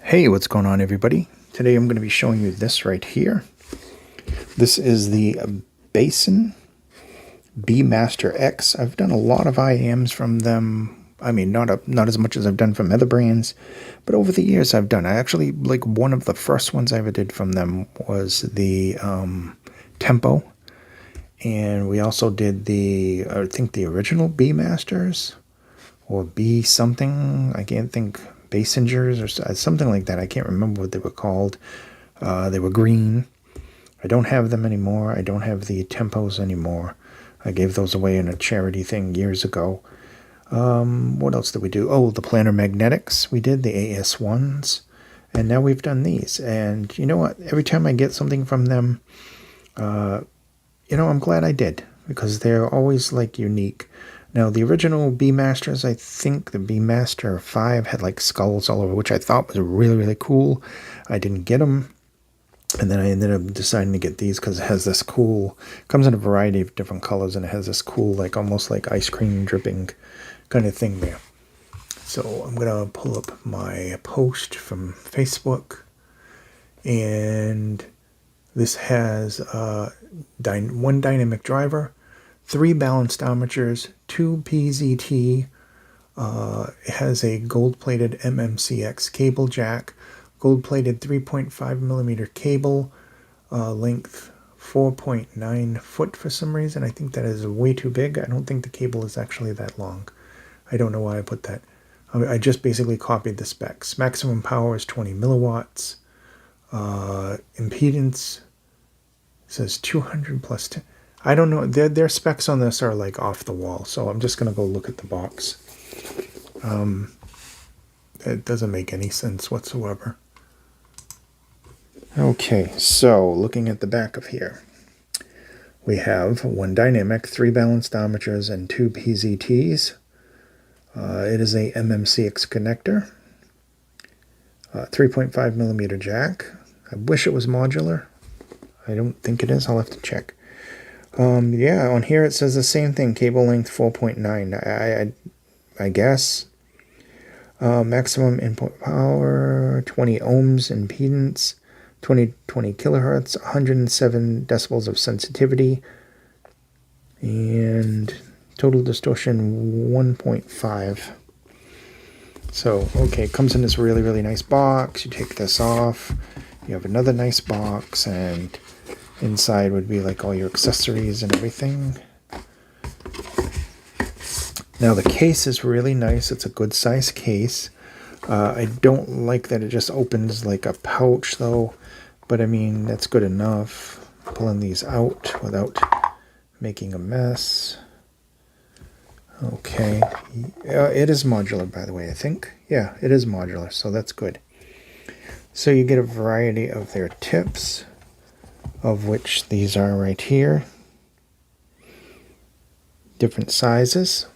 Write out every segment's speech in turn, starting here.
Hey, what's going on, everybody? Today I'm going to be showing you this right here. This is the BASN Bmaster X. I've done a lot of IAMs from them. I mean, not as much as I've done from other brands, but over the years I've done. I actually, like, one of the first ones I ever did from them was the Tempo. And we also did I think the original B-Masters, or B something, I can't think, Basingers or something like that. I can't remember what they were called. They were green. I don't have them anymore. I don't have the Tempos anymore. I gave those away in a charity thing years ago. What else did we do? Oh, the Planner Magnetics. We did the AS1s. And now we've done these. And you know what? Every time I get something from them, I'm glad I did, because they're always, like, unique. Now, the original B-Masters, I think the B-Master 5 had, like, skulls all over, which I thought was really, really cool. I didn't get them, and then I ended up deciding to get these because it has this cool, comes in a variety of different colors, and it has this cool, like, almost like ice cream dripping kind of thing there. So I'm going to pull up my post from Facebook, and this has one dynamic driver, 3 balanced armatures, 2 PZT. It has a gold-plated MMCX cable jack, gold-plated 3.5 millimeter cable, length 4.9 foot for some reason. I think that is way too big. I don't think the cable is actually that long. I don't know why I put that. I just basically copied the specs. Maximum power is 20 milliwatts. Impedance says 200 plus 10. I don't know. Their specs on this are, like, off the wall, so I'm just going to go look at the box. It doesn't make any sense whatsoever. Okay, so looking at the back of here, we have 1 dynamic, 3 balanced armatures, and 2 PZTs. It is a MMCX connector, 3.5 millimeter jack. I wish it was modular. I don't think it is. I'll have to check. Yeah, on here it says the same thing. Cable length 4.9. I guess. Maximum input power 20 ohms. Impedance 20 kilohertz. 107 decibels of sensitivity. And total distortion 1.5. So, okay, it comes in this really, really nice box. You take this off. You have another nice box, and inside would be, like, all your accessories and everything. Now, the case is really nice. It's a good size case. I don't like that it just opens like a pouch, though. But, I mean, that's good enough. Pulling these out without making a mess. Okay. It is modular, by the way, I think. Yeah, it is modular, so that's good. So you get a variety of their tips, of which these are right here. Different sizes.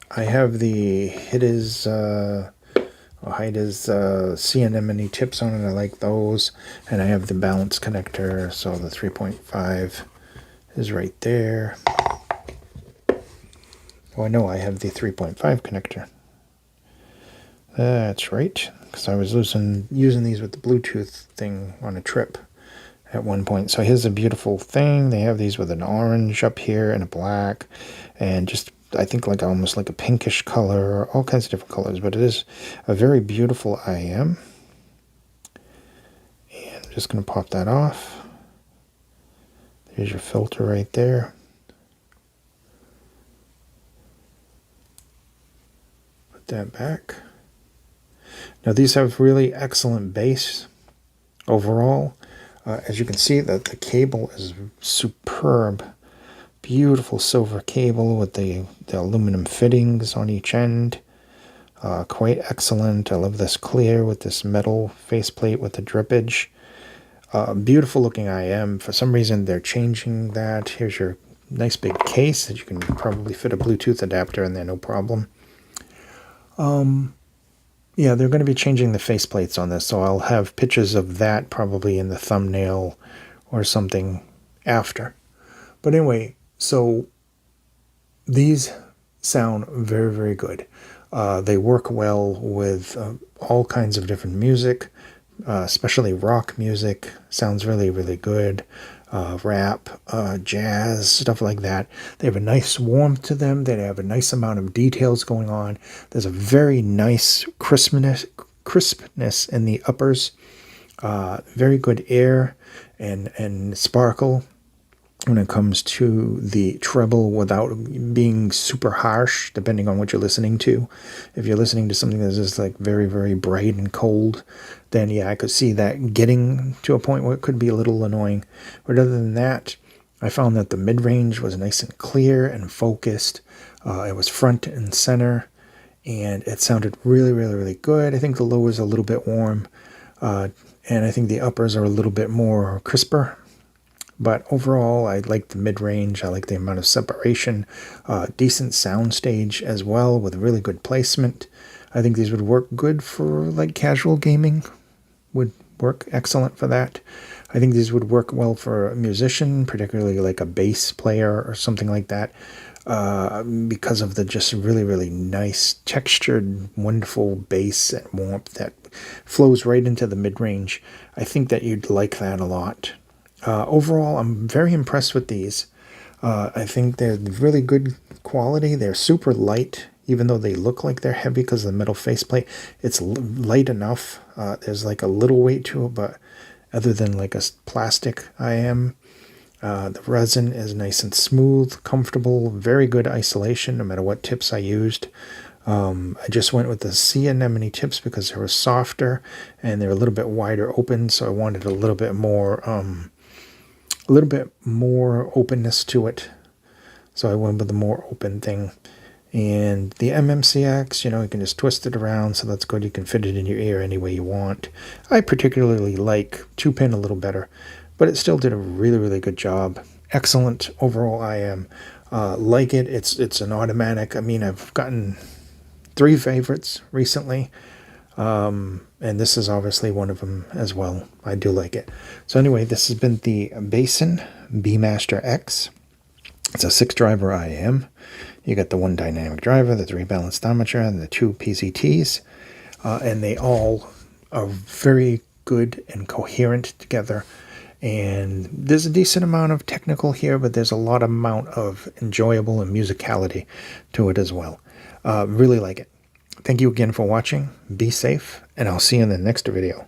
I have the HIDIS CNMNE tips on it. I like those. And I have the balance connector, so the 3.5 is right there. Oh, I know I have the 3.5 connector. That's right, because I was using these with the Bluetooth thing on a trip at one point. So here's a beautiful thing. They have these with an orange up here and a black, and just, I think, like almost like a pinkish color, all kinds of different colors, but it is a very beautiful IM. And I'm just going to pop that off. There's your filter right there. Put that back. Now, these have really excellent bass overall. As you can see, the cable is superb. Beautiful silver cable with the aluminum fittings on each end. Quite excellent. I love this clear with this metal faceplate with the drippage. Beautiful looking IM. For some reason, they're changing that. Here's your nice big case that you can probably fit a Bluetooth adapter in there, no problem. Yeah, they're going to be changing the faceplates on this, so I'll have pictures of that probably in the thumbnail or something after. But anyway, so these sound very, very good. They work well with all kinds of different music. especially rock music. Sounds really, really good. Rap, jazz, stuff like that. They have a nice warmth to them. They have a nice amount of details going on. There's a very nice crispness in the uppers. Very good air and sparkle when it comes to the treble without being super harsh, depending on what you're listening to. If you're listening to something that's just like very, very bright and cold, then yeah, I could see that getting to a point where it could be a little annoying. But other than that, I found that the mid-range was nice and clear and focused. It was front and center, and it sounded really, really, really good. I think the low is a little bit warm, and I think the uppers are a little bit more crisper. But overall, I like the mid-range. I like the amount of separation. Decent soundstage as well with really good placement. I think these would work good for like casual gaming. Would work excellent for that. I think these would work well for a musician, particularly like a bass player or something like that, because of the just really, really nice textured, wonderful bass and warmth that flows right into the mid-range. I think that you'd like that a lot. Overall, I'm very impressed with these. I think they're really good quality. They're super light, even though they look like they're heavy because of the metal faceplate. It's light enough. There's like a little weight to it, but other than like a plastic IM, the resin is nice and smooth, comfortable, very good isolation no matter what tips I used. I just went with the sea anemone tips because they were softer and they're a little bit wider open, so I wanted a little bit more openness to it. So I went with the more open thing. And the MMCX, you can just twist it around, so that's good. You can fit it in your ear any way you want. I particularly like 2-pin a little better, but it still did a really, really good job. Excellent overall IM. Like it. It's an automatic. I mean, I've gotten 3 favorites recently. And this is obviously one of them as well. I do like it. So anyway, this has been the BASN Bmaster X. It's a 6-driver IM. You got the 1 dynamic driver, the 3 balanced armature, and the 2 PCTs. And they all are very good and coherent together. And there's a decent amount of technical here, but there's a lot amount of enjoyable and musicality to it as well. Really like it. Thank you again for watching. Be safe, and I'll see you in the next video.